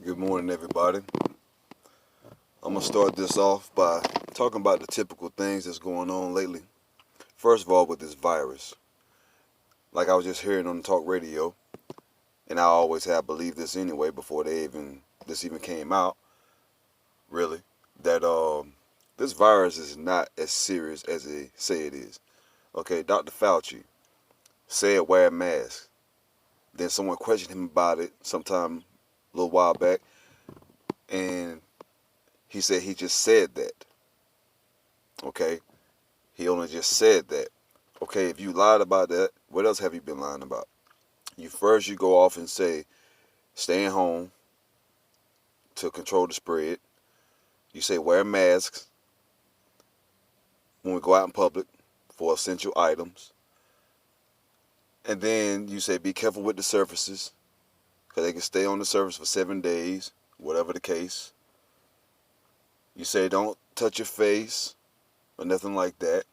Good morning, everybody. I'm going to start this off by talking about the typical things that's going on lately. First of all, with this virus. Like I was just hearing on the talk radio, and I always have believed this anyway before this even came out, really, that this virus is not as serious as they say it is. Okay, Dr. Fauci said wear a mask. Then someone questioned him about it sometime a little while back, and he said he just said that. Okay, he only just said that. Okay, if you lied about that, what else have you been lying about? You go off and say staying home to control the spread. You say wear masks when we go out in public for essential items. And then you say be careful with the surfaces because they can stay on the surface for 7 days, whatever the case. You say don't touch your face or nothing like that.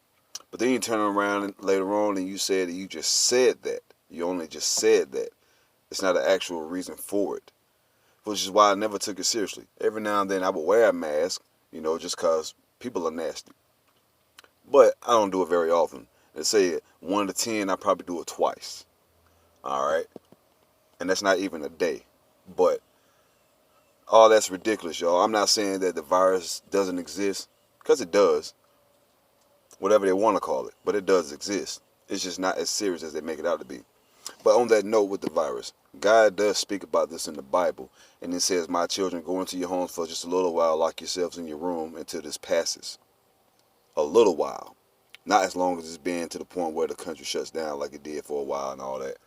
But then you turn around later on and you say that you just said that. You only just said that. It's not an actual reason for it, which is why I never took it seriously. Every now and then I would wear a mask, just because people are nasty. But I don't do it very often. Let's say 1 to 10, I probably do it twice. All right? And that's not even a day. But all that's ridiculous, y'all. I'm not saying that the virus doesn't exist, because it does. Whatever they want to call it. But it does exist. It's just not as serious as they make it out to be. But on that note with the virus, God does speak about this in the Bible. And it says, my children, go into your homes for just a little while, lock yourselves in your room until this passes. A little while. Not as long as it's been to the point where the country shuts down like it did for a while and all that.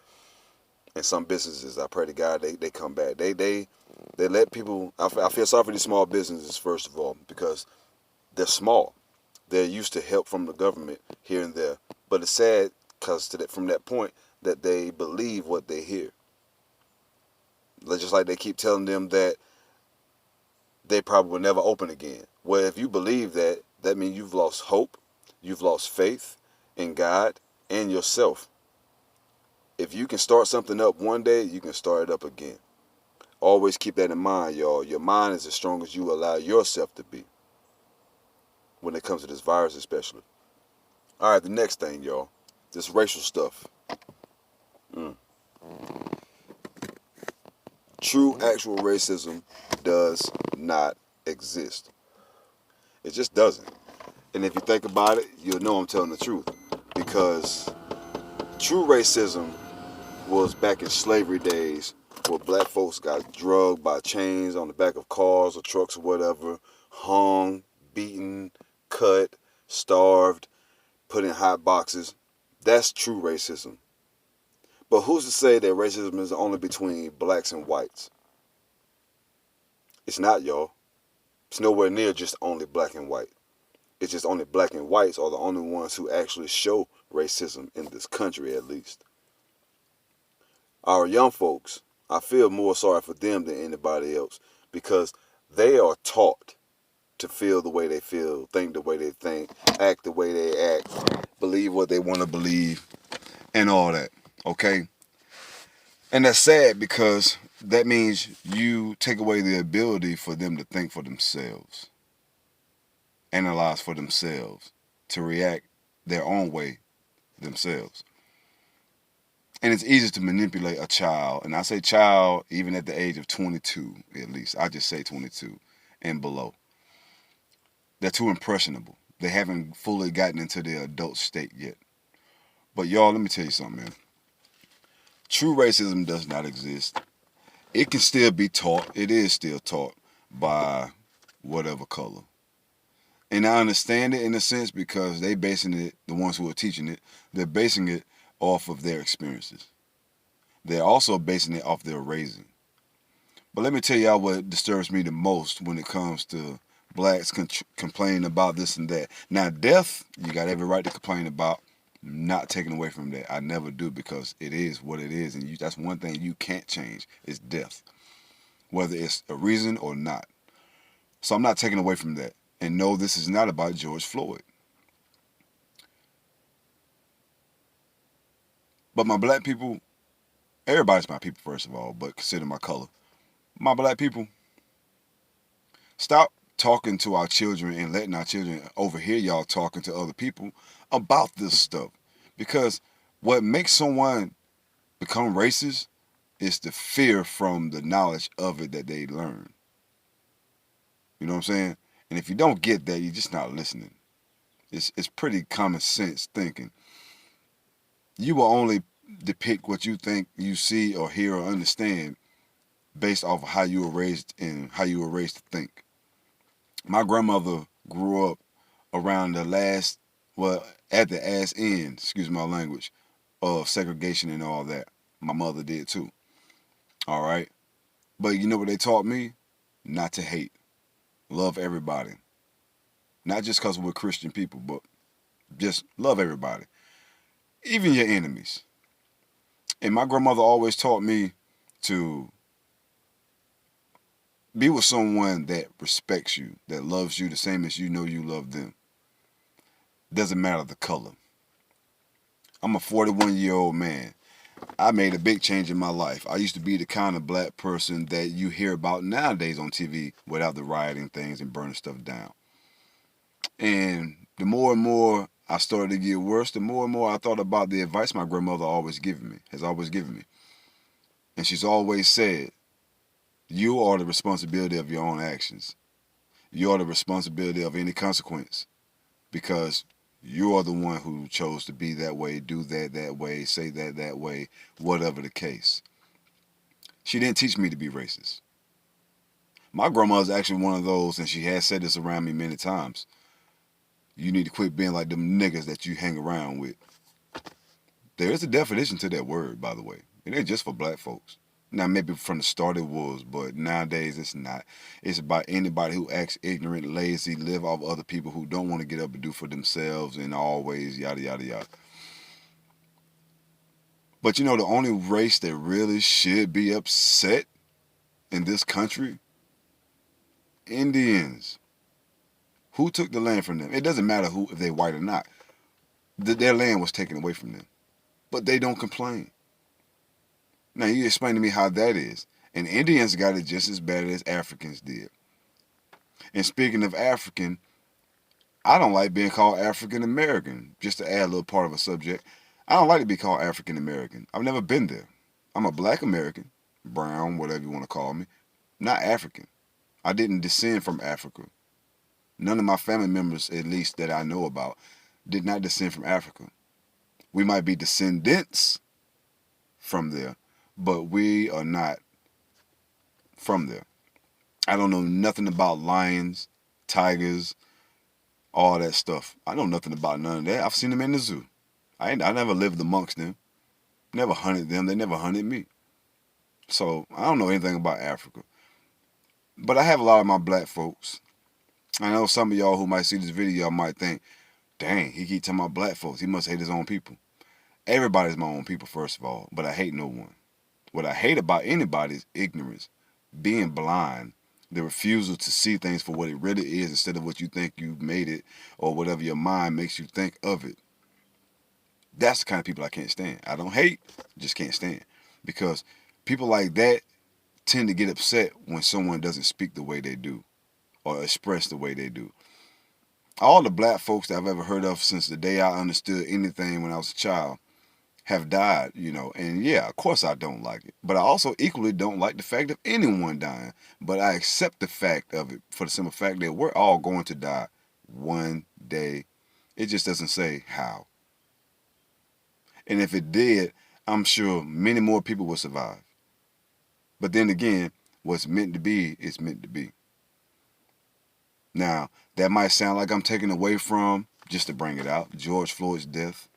And some businesses, I pray to God, they come back. They let people, I feel sorry for these small businesses, first of all, because they're small. They're used to help from the government here and there. But it's sad because from that point that they believe what they hear. Just like they keep telling them that they probably will never open again. Well, if you believe that, that means you've lost hope, you've lost faith in God and yourself. If you can start something up one day, you can start it up again. Always keep that in mind, y'all. Your mind is as strong as you allow yourself to be when it comes to this virus especially. All right, the next thing, y'all. This racial stuff. True actual racism does not exist. It just doesn't. And if you think about it, you'll know I'm telling the truth. Because true racism was back in slavery days where black folks got drugged by chains on the back of cars or trucks or whatever, hung, beaten, cut, starved, put in hot boxes. That's true racism. But who's to say that racism is only between blacks and whites? It's not, y'all. It's nowhere near just only black and white. It's just only black and whites are the only ones who actually show racism in this country, at least. Our young folks, I feel more sorry for them than anybody else because they are taught to feel the way they feel, think the way they think, act the way they act, believe what they want to believe, and all that, okay? And that's sad because that means you take away the ability for them to think for themselves, analyze for themselves, to react their own way themselves. And it's easy to manipulate a child. And I say child even at the age of 22, at least. I just say 22 and below. They're too impressionable. They haven't fully gotten into their adult state yet. But y'all, let me tell you something, man. True racism does not exist. It can still be taught. It is still taught by whatever color. And I understand it in a sense because they basing it, the ones who are teaching it, they're basing it off of their experiences. They're also basing it off their raising. But let me tell y'all what disturbs me the most when it comes to blacks complaining about this and that. Now, death, you got every right to complain about. Not taken away from that. I never do because it is what it is. And that's one thing you can't change is death, whether it's a reason or not. So I'm not taking away from that. And no, this is not about George Floyd. But my black people, everybody's my people, first of all, but consider my color. My black people, Stop talking to our children and letting our children overhear y'all talking to other people about this stuff. Because what makes someone become racist is the fear from the knowledge of it that they learn. You know what I'm saying? And if you don't get that, you're just not listening. It's pretty common sense thinking. You will only depict what you think you see or hear or understand based off of how you were raised and how you were raised to think. My grandmother grew up around the last, well, at the ass end, excuse my language, of segregation and all that. My mother did too. All right. But you know what they taught me? Not to hate. Love everybody. Not just because we're Christian people, but just love everybody. Even your enemies. And my grandmother always taught me to be with someone that respects you, that loves you the same as you know you love them. Doesn't matter the color. I'm a 41-year-old man. I made a big change in my life. I used to be the kind of black person that you hear about nowadays on TV without the rioting things and burning stuff down. And the more and more I started to get worse, the more and more I thought about the advice my grandmother has always given me. And she's always said, you are the responsibility of your own actions. You are the responsibility of any consequence because you are the one who chose to be that way, do that way, say that way, whatever the case. She didn't teach me to be racist. My grandma's actually one of those, and she has said this around me many times. You need to quit being like them niggas that you hang around with. There is a definition to that word, by the way. It ain't just for black folks. Now, maybe from the start it was, but nowadays it's not. It's about anybody who acts ignorant, lazy, live off other people who don't want to get up and do for themselves and always yada, yada, yada. But you know, the only race that really should be upset in this country? Indians. Who took the land from them? It doesn't matter who, if they're white or not. Their land was taken away from them. But they don't complain. Now, you explain to me how that is. And Indians got it just as bad as Africans did. And speaking of African, I don't like being called African American. Just to add a little part of a subject, I don't like to be called African American. I've never been there. I'm a black American, brown, whatever you want to call me, not African. I didn't descend from Africa. None of my family members, at least that I know about, did not descend from Africa. We might be descendants from there, but we are not from there. I don't know nothing about lions, tigers, all that stuff. I know nothing about none of that. I've seen them in the zoo. I never lived amongst them. Never hunted them. They never hunted me. So I don't know anything about Africa. But I have a lot of my black folks. I know some of y'all who might see this video might think, dang, he keep talking about black folks. He must hate his own people. Everybody's my own people, first of all, but I hate no one. What I hate about anybody is ignorance, being blind, the refusal to see things for what it really is instead of what you think you made it or whatever your mind makes you think of it. That's the kind of people I can't stand. I don't hate, just can't stand. Because people like that tend to get upset when someone doesn't speak the way they do or express the way they do. All the black folks that I've ever heard of since the day I understood anything when I was a child have died, you know, and yeah, of course I don't like it. But I also equally don't like the fact of anyone dying. But I accept the fact of it for the simple fact that we're all going to die one day. It just doesn't say how. And if it did, I'm sure many more people will survive. But then again, what's meant to be is meant to be. Now, that might sound like I'm taking away from, just to bring it out, George Floyd's death.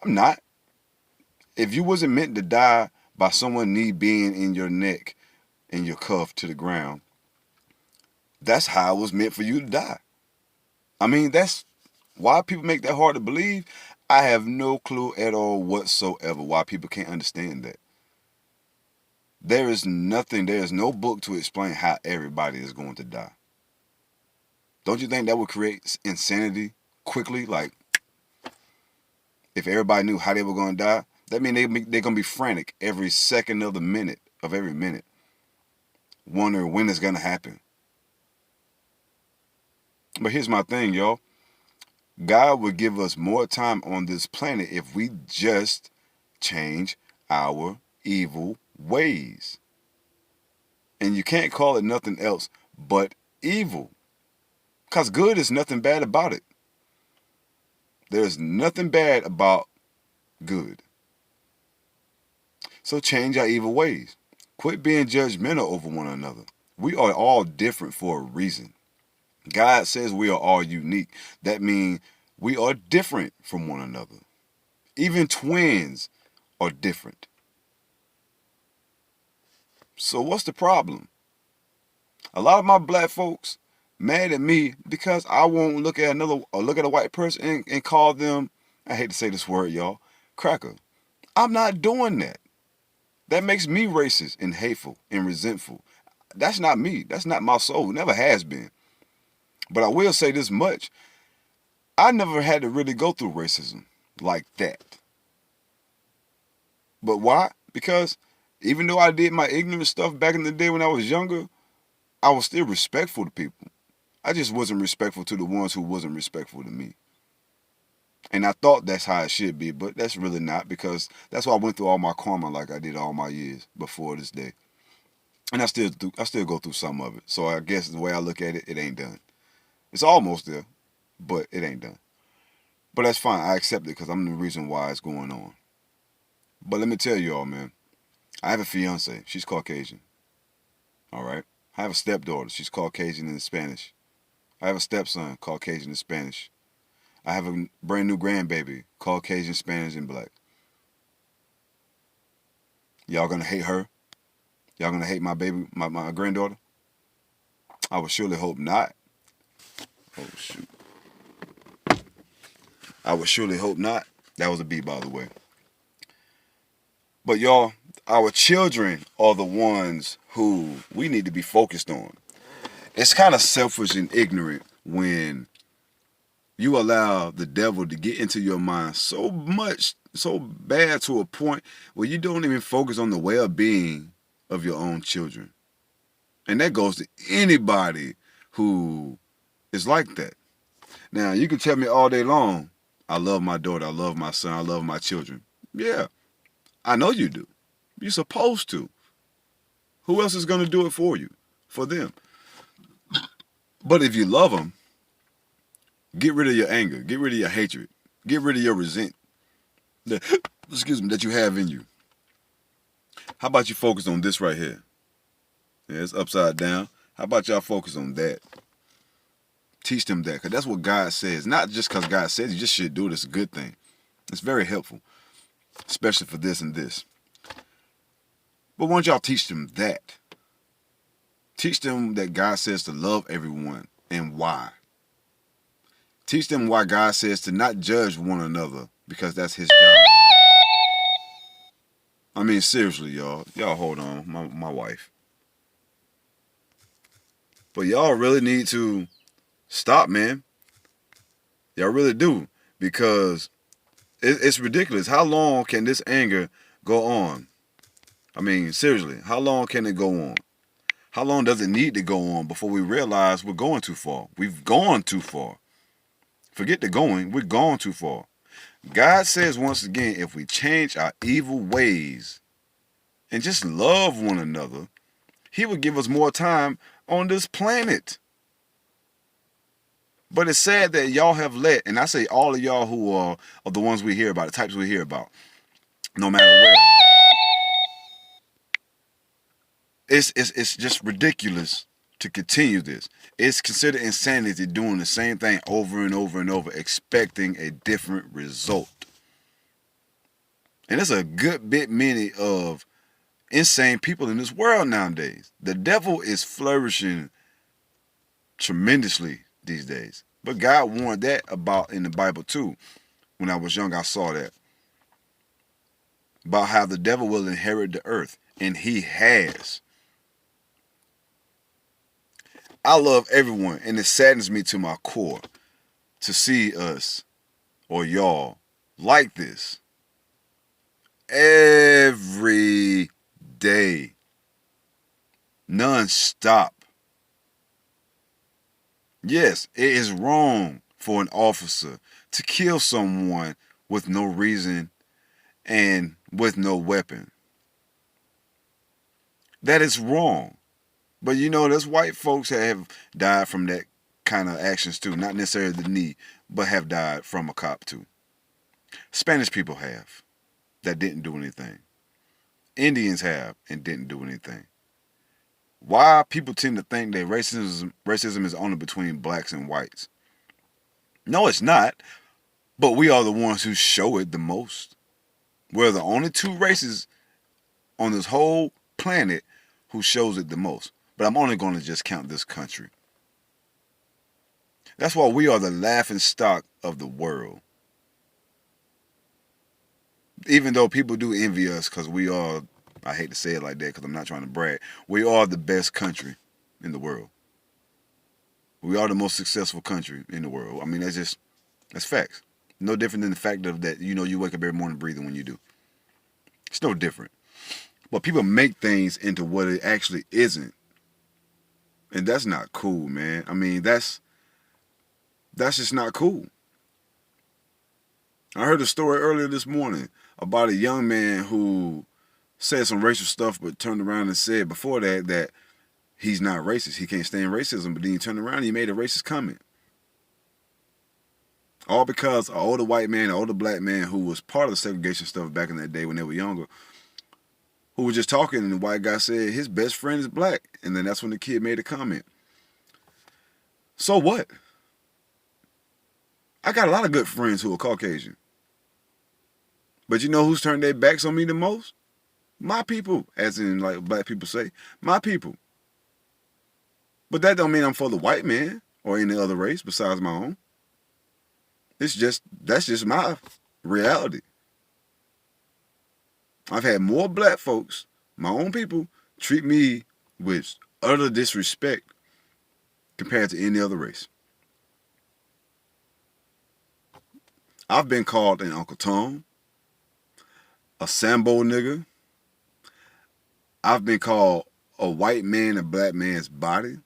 I'm not. If you wasn't meant to die by someone knee being in your neck and your cuff to the ground, that's how it was meant for you to die. I mean, that's why people make that hard to believe. I have no clue at all whatsoever why people can't understand that. There is no book to explain how everybody is going to die. Don't you think that would create insanity quickly? Like, if everybody knew how they were going to die, that means they're going to be frantic every second of the minute, of every minute, wondering when it's going to happen. But here's my thing, y'all. God would give us more time on this planet if we just change our evil ways. And you can't call it nothing else but evil. Because good is nothing bad about it. There's nothing bad about good. So change our evil ways. Quit being judgmental over one another. We are all different for a reason. God says we are all unique. That means we are different from one another. Even twins are different. So what's the problem? A lot of my black folks mad at me because I won't look at a white person and call them, I hate to say this word, y'all, cracker. I'm not doing that. That makes me racist and hateful and resentful. That's not me. That's not my soul. It never has been. But I will say this much. I never had to really go through racism like that. But why? Because even though I did my ignorant stuff back in the day when I was younger, I was still respectful to people. I just wasn't respectful to the ones who wasn't respectful to me. And I thought that's how it should be, but that's really not, because that's why I went through all my karma like I did all my years before this day. And I still go through some of it. So I guess the way I look at it, it ain't done. It's almost there, but it ain't done. But that's fine. I accept it because I'm the reason why it's going on. But let me tell you all, man. I have a fiance. She's Caucasian. All right? I have a stepdaughter. She's Caucasian and Spanish. I have a stepson, Caucasian and Spanish. I have a brand new grandbaby, Caucasian, Spanish, and black. Y'all gonna hate her? Y'all gonna hate my baby, my granddaughter? I would surely hope not. Oh, shoot. I would surely hope not. That was a B, by the way. But y'all, our children are the ones who we need to be focused on. It's kind of selfish and ignorant when you allow the devil to get into your mind so much, so bad to a point where you don't even focus on the well-being of your own children. And that goes to anybody who is like that. Now, you can tell me all day long, I love my daughter, I love my son, I love my children. Yeah, I know you do. You're supposed to. Who else is going to do it for you? For them. But if you love them, get rid of your anger. Get rid of your hatred. Get rid of your resentment that you have in you. How about you focus on this right here? Yeah, it's upside down. How about y'all focus on that? Teach them that, because that's what God says. Not just because God says you just should do it. It's a good thing. It's very helpful, especially for this and this. But why don't y'all teach them that? Teach them that God says to love everyone and why. Teach them why God says to not judge one another, because that's his job. I mean, seriously, y'all. Y'all hold on. My wife. But y'all really need to stop, man. Y'all really do. Because it's ridiculous. How long can this anger go on? I mean, seriously, how long can it go on? How long does it need to go on before we realize we're going too far? We've gone too far. Forget the going, we're gone too far. God says once again, if we change our evil ways and just love one another, he would give us more time on this planet. But it's sad that y'all have let, and I say all of y'all who are the ones we hear about, the types we hear about, no matter where. It's just ridiculous to continue this. It's considered insanity doing the same thing over and over and over, expecting a different result. And there's a good bit many of insane people in this world nowadays. The devil is flourishing tremendously these days. But God warned that about in the Bible too. When I was young, I saw that. About how the devil will inherit the earth. And he has. I love everyone, and it saddens me to my core to see us, or y'all, like this. Every day. Non-stop. Yes, it is wrong for an officer to kill someone with no reason and with no weapon. That is wrong. But you know, there's white folks that have died from that kind of actions too. Not necessarily the knee, but have died from a cop too. Spanish people have that didn't do anything. Indians have and didn't do anything. Why people tend to think that racism is only between blacks and whites? No, it's not. But we are the ones who show it the most. We're the only two races on this whole planet who shows it the most. But I'm only going to just count this country. That's why we are the laughing stock of the world. Even though people do envy us because we are, I hate to say it like that because I'm not trying to brag, we are the best country in the world. We are the most successful country in the world. I mean, that's facts. No different than the fact of that, you know, you wake up every morning breathing when you do. It's no different. But people make things into what it actually isn't. And that's not cool, man. I mean, that's just not cool. I heard a story earlier this morning about a young man who said some racial stuff, but turned around and said before that he's not racist. He can't stand racism, but then he turned around and he made a racist comment. All because an older white man, an older black man who was part of the segregation stuff back in that day when they were younger, who was just talking, and the white guy said his best friend is black. And then that's when the kid made a comment. So what? I got a lot of good friends who are Caucasian. But you know who's turned their backs on me the most? My people, as in like black people say, my people. But that don't mean I'm for the white man or any other race besides my own. That's just my reality. I've had more black folks, my own people, treat me with utter disrespect compared to any other race. I've been called an Uncle Tom, a Sambo nigga. I've been called a white man, a black man's body.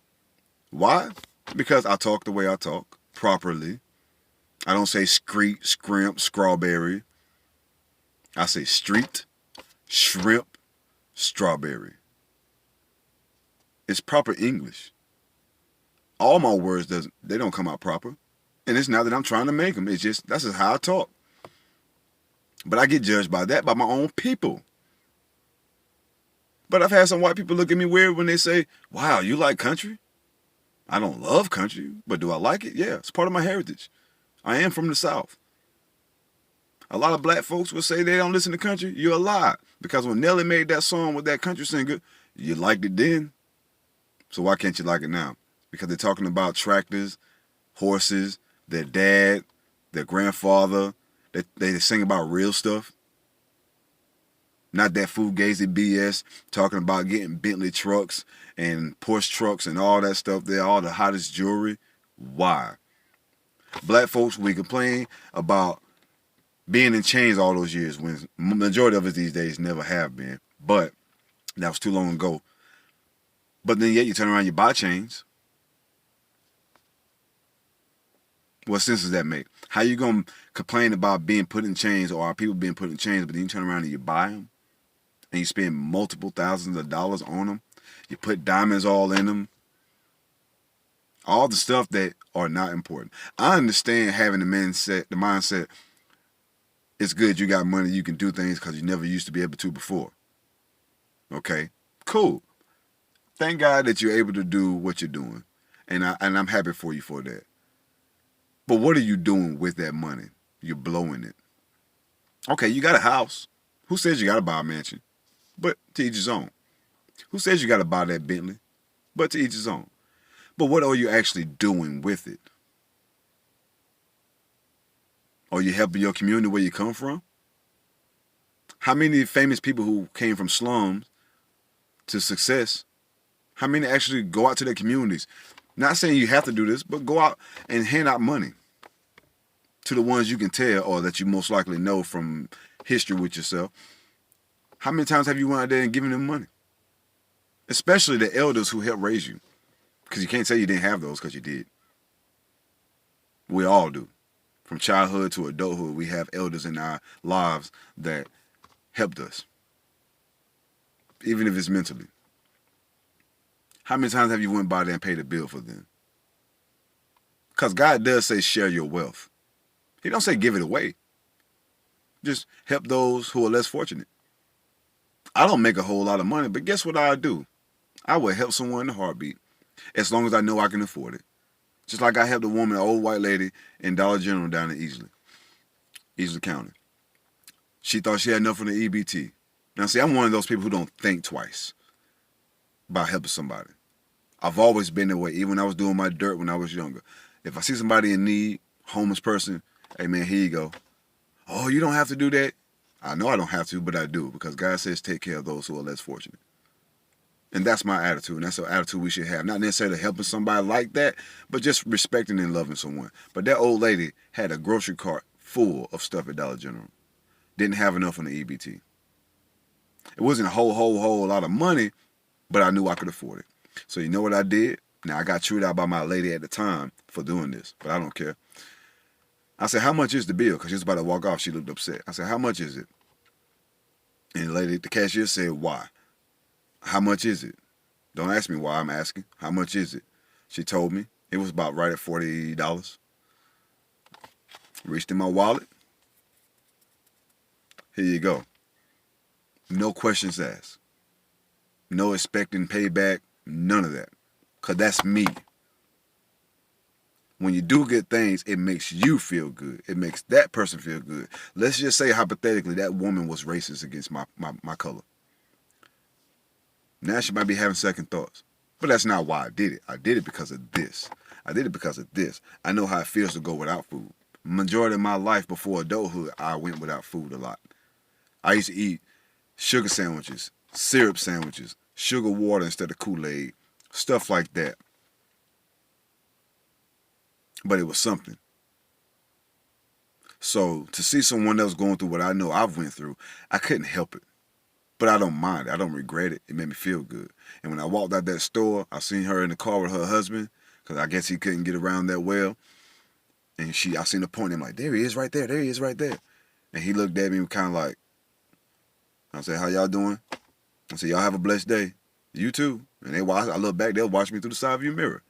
Why? Because I talk the way I talk, properly. I don't say screet, scrimp, strawberry. I say street, shrimp, strawberry. It's proper English. All my words they don't come out proper. And it's not that I'm trying to make them. It's just, that's just how I talk. But I get judged by that, by my own people. But I've had some white people look at me weird when they say, wow, you like country? I don't love country, but do I like it? Yeah, it's part of my heritage. I am from the South. A lot of black folks will say they don't listen to country. You're a lie. Because when Nelly made that song with that country singer, you liked it then. So why can't you like it now? Because they're talking about tractors, horses, their dad, their grandfather. They sing about real stuff. Not that fugazi BS, talking about getting Bentley trucks and Porsche trucks and all that stuff there, all the hottest jewelry. Why? Black folks, we complain about being in chains all those years when majority of us these days never have been. But that was too long ago. But then yet you turn around, you buy chains. What sense does that make? How you going to complain about being put in chains or our people being put in chains, but then you turn around and you buy them? And you spend multiple thousands of dollars on them? You put diamonds all in them? All the stuff that are not important. I understand having the mindset, it's good you got money, you can do things because you never used to be able to before. Okay? Cool. Thank God that you're able to do what you're doing. And I'm happy for you for that. But what are you doing with that money? You're blowing it. Okay, you got a house. Who says you got to buy a mansion? But to each his own. Who says you got to buy that Bentley? But to each his own. But what are you actually doing with it? Are you helping your community where you come from? How many famous people who came from slums to success, how many actually go out to their communities? Not saying you have to do this, but go out and hand out money to the ones you can tell or that you most likely know from history with yourself. How many times have you went out there and given them money? Especially the elders who helped raise you. Because you can't say you didn't have those because you did. We all do. From childhood to adulthood, we have elders in our lives that helped us, even if it's mentally. How many times have you went by there and paid a bill for them? Because God does say share your wealth. He don't say give it away. Just help those who are less fortunate. I don't make a whole lot of money, but guess what I do? I will help someone in a heartbeat, as long as I know I can afford it. Just like I helped a woman, an old white lady in Dollar General down in Easley County. She thought she had enough for the EBT. Now see, I'm one of those people who don't think twice about helping somebody. I've always been that way, even when I was doing my dirt when I was younger. If I see somebody in need, homeless person, hey man, here you go. Oh, you don't have to do that. I know I don't have to, but I do, because God says take care of those who are less fortunate. And that's my attitude, and that's the attitude we should have. Not necessarily helping somebody like that, but just respecting and loving someone. But that old lady had a grocery cart full of stuff at Dollar General. Didn't have enough on the EBT. It wasn't a whole lot of money, but I knew I could afford it. So you know what I did? Now, I got chewed out by my lady at the time for doing this, but I don't care. I said, how much is the bill? Because she was about to walk off. She looked upset. I said, how much is it? And the lady, the cashier said, why? How much is it? Don't ask me why, I'm asking. How much is it? She told me. It was about right at $40. Reached in my wallet. Here you go. No questions asked. No expecting payback. None of that. Because that's me. When you do good things, it makes you feel good. It makes that person feel good. Let's just say, hypothetically, that woman was racist against my color. Now she might be having second thoughts. But that's not why I did it. I did it because of this. I did it because of this. I know how it feels to go without food. Majority of my life before adulthood, I went without food a lot. I used to eat sugar sandwiches, syrup sandwiches, sugar water instead of Kool-Aid, stuff like that. But it was something. So to see someone else going through what I know I've went through, I couldn't help it. But I don't mind it. I don't regret it. It made me feel good. And when I walked out that store, I seen her in the car with her husband, because I guess he couldn't get around that well. And I seen her pointing him like, there he is right there. There he is right there. And he looked at me kind of like, I said, how y'all doing? I said, y'all have a blessed day. You too. And I look back, they'll watch me through the side view mirror.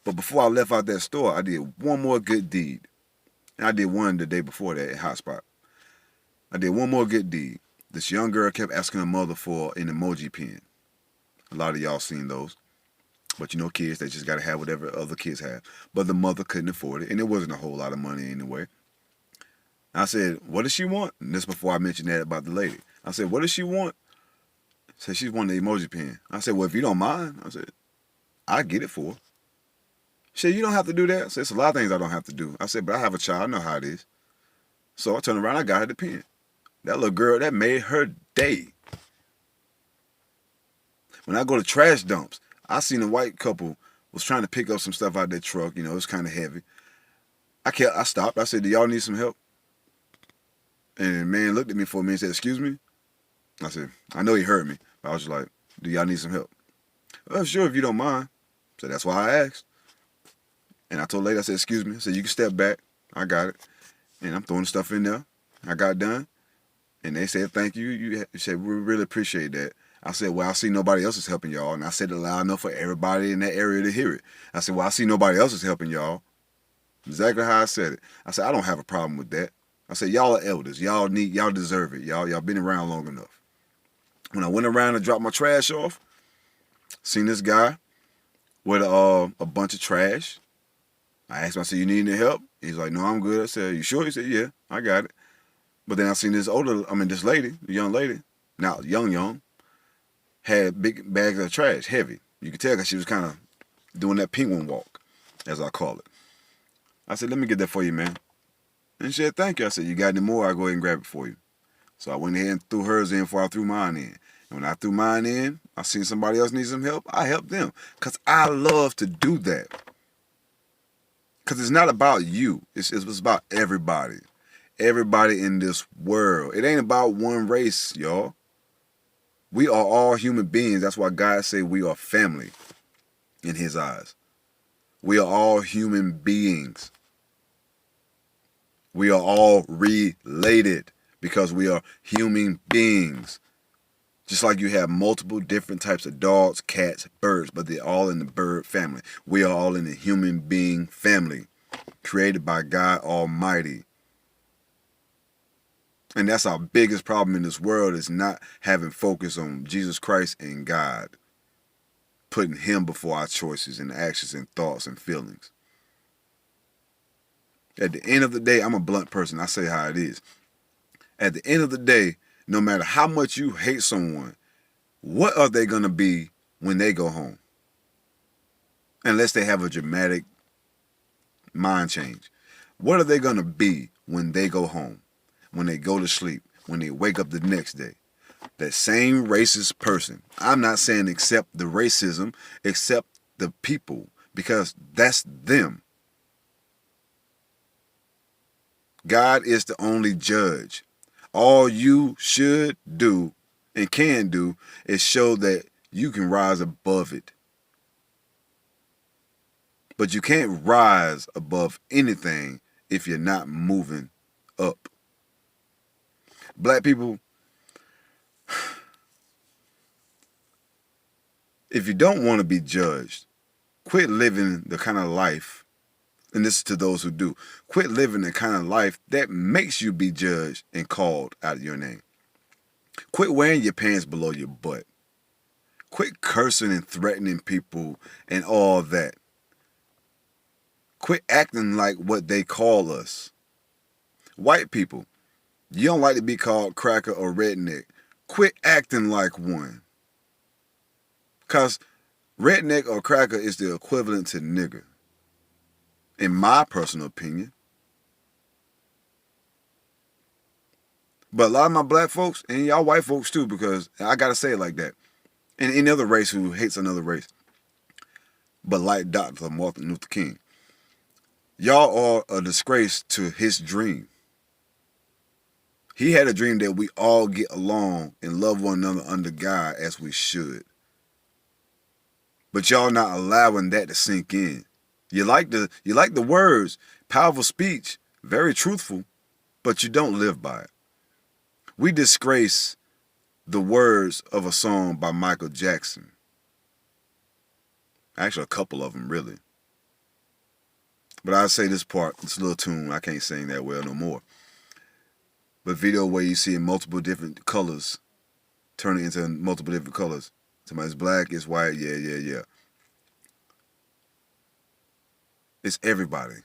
But before I left out that store, I did one more good deed. And I did one the day before that at Hotspot. I did one more good deed. This young girl kept asking her mother for an emoji pen. A lot of y'all seen those. But you know, kids, they just got to have whatever other kids have. But the mother couldn't afford it, and it wasn't a whole lot of money anyway. I said, what does she want? And this before I mentioned that about the lady. I said, what does she want? Said she wanted the emoji pen. I said, well, if you don't mind, I said, I'll get it for her. She said, you don't have to do that. I said, it's a lot of things I don't have to do. I said, but I have a child. I know how it is. So I turned around. I got her the pen. That little girl, that made her day. When I go to trash dumps, I seen a white couple was trying to pick up some stuff out their truck. You know, it was kind of heavy. I stopped. I said, do y'all need some help? And the man looked at me for a minute and said, excuse me? I said, I know he heard me. But I was just like, do y'all need some help? Well, sure, if you don't mind. So that's why I asked. And I told the lady, I said, excuse me. I said, you can step back. I got it. And I'm throwing stuff in there. I got done. And they said, thank you. You said, we really appreciate that. I said, well, I see nobody else is helping y'all. And I said it loud enough for everybody in that area to hear it. I said, well, I see nobody else is helping y'all. Exactly how I said it. I said, I don't have a problem with that. I said, y'all are elders. Y'all deserve it. Y'all been around long enough. When I went around and dropped my trash off, seen this guy with a bunch of trash. I asked him, I said, you need any help? He's like, no, I'm good. I said, you sure? He said, yeah, I got it. But then I seen this lady, the young lady, not young, had big bags of trash, heavy. You could tell because she was kind of doing that penguin walk, as I call it. I said, let me get that for you, man. And she said, thank you. I said, you got any more? I'll go ahead and grab it for you. So I went ahead and threw hers in before I threw mine in. And when I threw mine in, I seen somebody else need some help. I helped them because I love to do that. Because it's not about you. It's about everybody. Everybody in this world. It ain't about one race, y'all. We are all human beings. That's why God say we are family in his eyes. We are all human beings. We are all related because we are human beings. Just like you have multiple different types of dogs, cats, birds, but they're all in the bird family. We are all in the human being family, created by God Almighty. And that's our biggest problem in this world, is not having focus on Jesus Christ and God. Putting Him before our choices and actions and thoughts and feelings. At the end of the day, I'm a blunt person. I say how it is. At the end of the day, no matter how much you hate someone, what are they going to be when they go home? Unless they have a dramatic mind change. What are they going to be when they go home? When they go to sleep? When they wake up the next day? That same racist person. I'm not saying accept the racism, accept the people, because that's them. God is the only judge. All you should do and can do is show that you can rise above it. But you can't rise above anything if you're not moving up. Black people, if you don't want to be judged, quit living the kind of life, and this is to those who do, quit living the kind of life that makes you be judged and called out of your name. Quit wearing your pants below your butt. Quit cursing and threatening people and all that. Quit acting like what they call us. White people, you don't like to be called cracker or redneck. Quit acting like one. Because redneck or cracker is the equivalent to nigger, in my personal opinion. But a lot of my black folks, and y'all white folks too, because I gotta say it like that, and any other race who hates another race, but like Dr. Martin Luther King, y'all are a disgrace to his dream. He had a dream that we all get along and love one another under God as we should. But y'all not allowing that to sink in. You like the words, powerful speech, very truthful, but you don't live by it. We disgrace the words of a song by Michael Jackson. Actually, a couple of them, really. But I'll say this part, this little tune, I can't sing that well no more. But video where you see in multiple different colors, turn it into multiple different colors. Somebody's black, it's white, yeah. It's everybody.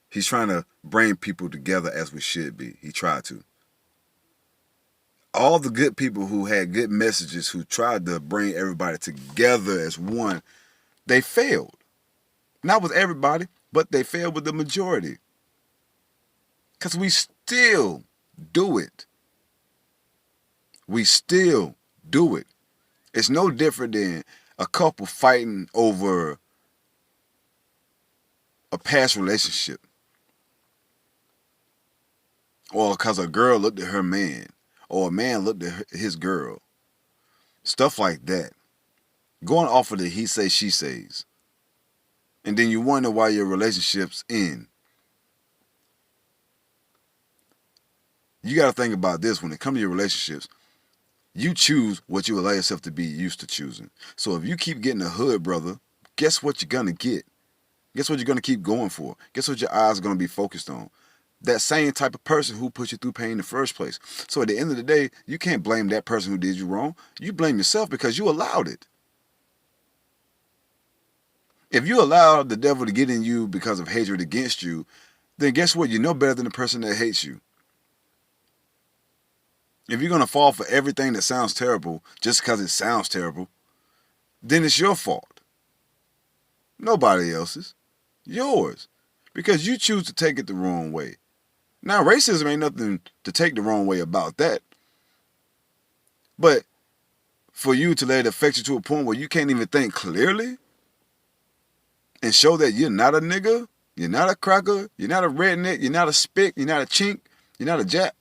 He's trying to bring people together as we should be. He tried to. All the good people who had good messages, who tried to bring everybody together as one, they failed. Not with everybody, but they failed with the majority. Because we still do it. We still do it. It's no different than a couple fighting over a past relationship. Or because a girl looked at her man. Or a man looked at his girl. Stuff like that. Going off of the he say, she says. And then you wonder why your relationships end. You got to think about this when it comes to your relationships. You choose what you allow yourself to be used to choosing. So if you keep getting a hood brother, guess what you're going to get? Guess what you're going to keep going for? Guess what your eyes are going to be focused on? That same type of person who put you through pain in the first place. So at the end of the day, you can't blame that person who did you wrong. You blame yourself because you allowed it. If you allow the devil to get in you because of hatred against you, then guess what? You're no better than the person that hates you. If you're going to fall for everything that sounds terrible just because it sounds terrible, then it's your fault. Nobody else's. Yours. Because you choose to take it the wrong way. Now, racism ain't nothing to take the wrong way about that. But for you to let it affect you to a point where you can't even think clearly and show that you're not a nigga, you're not a cracker, you're not a redneck, you're not a spick, you're not a chink, you're not a jap,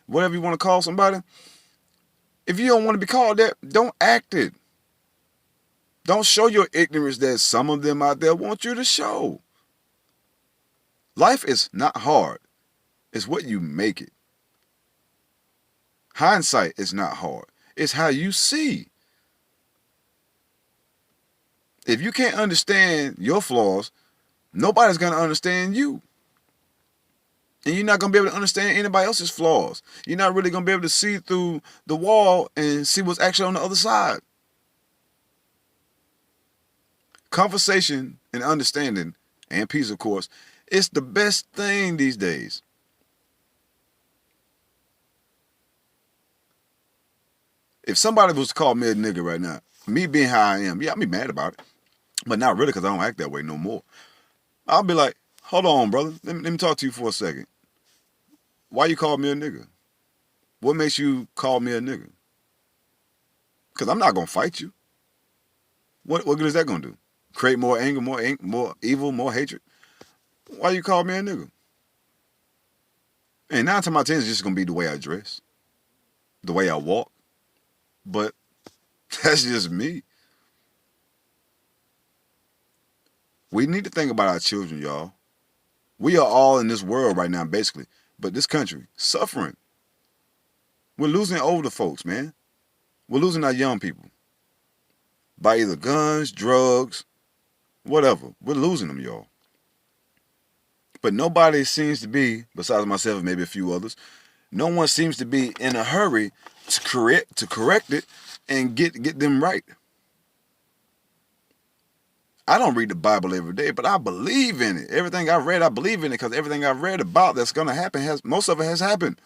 whatever you want to call somebody. If you don't want to be called that, don't act it. Don't show your ignorance that some of them out there want you to show. Life is not hard. It's what you make it. Hindsight is not hard. It's how you see. If you can't understand your flaws, nobody's going to understand you. And you're not going to be able to understand anybody else's flaws. You're not really going to be able to see through the wall and see what's actually on the other side. Conversation and understanding, and peace, of course, is the best thing these days. If somebody was to call me a nigga right now, me being how I am, yeah, I'd be mad about it. But not really, because I don't act that way no more. I'll be like, hold on, brother. Let me talk to you for a second. Why you call me a nigga? What makes you call me a nigga? Because I'm not going to fight you. What good is that going to do? Create more anger, more evil, more hatred? Why you call me a nigga? And 9 times out of 10 is just going to be the way I dress, the way I walk. But that's just me. We need to think about our children, y'all. We are all in this world right now, basically. But this country, suffering. We're losing older folks, man. We're losing our young people. By either guns, drugs, whatever. We're losing them, y'all. But nobody seems to be, besides myself and maybe a few others, no one seems to be in a hurry to correct it and get them right. I don't read the Bible every day, but I believe in it. Everything I've read, I believe in it, because everything I've read about that's going to happen, most of it has happened.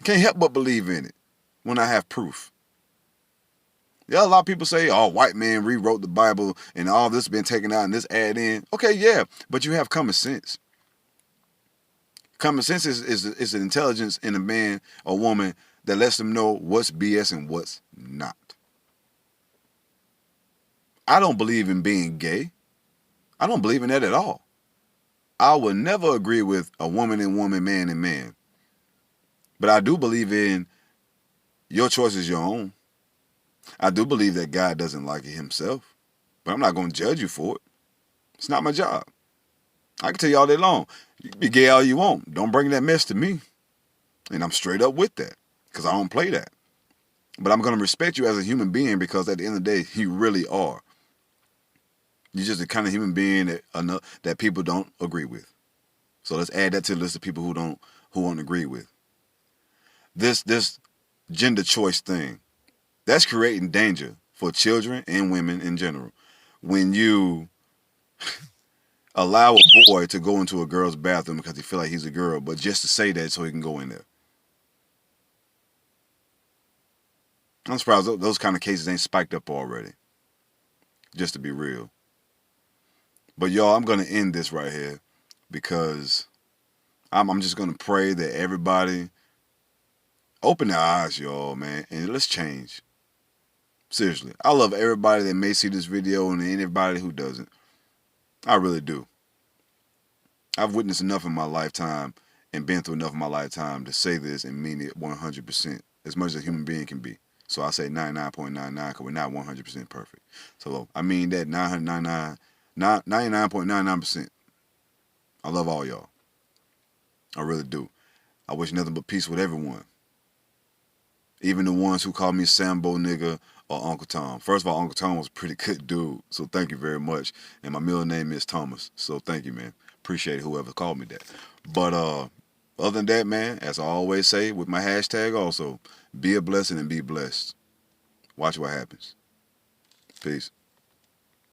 Can't help but believe in it when I have proof. Yeah, a lot of people say, oh, white man rewrote the Bible and all this been taken out and this added in. Okay, yeah, but you have common sense. Common sense is an intelligence in a man or woman that lets them know what's BS and what's not. I don't believe in being gay. I don't believe in that at all. I would never agree with a woman and woman, man and man. But I do believe in your choice is your own. I do believe that God doesn't like it himself, but I'm not going to judge you for it. It's not my job. I can tell you all day long, you can be gay all you want. Don't bring that mess to me. And I'm straight up with that, because I don't play that. But I'm going to respect you as a human being, because at the end of the day, you really are. You're just the kind of human being that people don't agree with. So let's add that to the list of people who won't agree with. This gender choice thing, that's creating danger for children and women in general. When you allow a boy to go into a girl's bathroom because he feel like he's a girl, but just to say that so he can go in there. I'm surprised those kind of cases ain't spiked up already. Just to be real. But y'all, I'm going to end this right here, because I'm just going to pray that everybody open their eyes, y'all, man, and let's change. Seriously. I love everybody that may see this video and anybody who doesn't. I really do. I've witnessed enough in my lifetime and been through enough in my lifetime to say this and mean it 100%, as much as a human being can be. So I say 99.99 because we're not 100% perfect. So I mean that 99.99%. I love all y'all. I really do. I wish nothing but peace with everyone. Even the ones who call me Sambo nigga or Uncle Tom. First of all, Uncle Tom was a pretty good dude, so thank you very much. And my middle name is Thomas, so thank you, man. Appreciate whoever called me that. But other than that, man, as I always say with my hashtag also, be a blessing and be blessed. Watch what happens. Peace.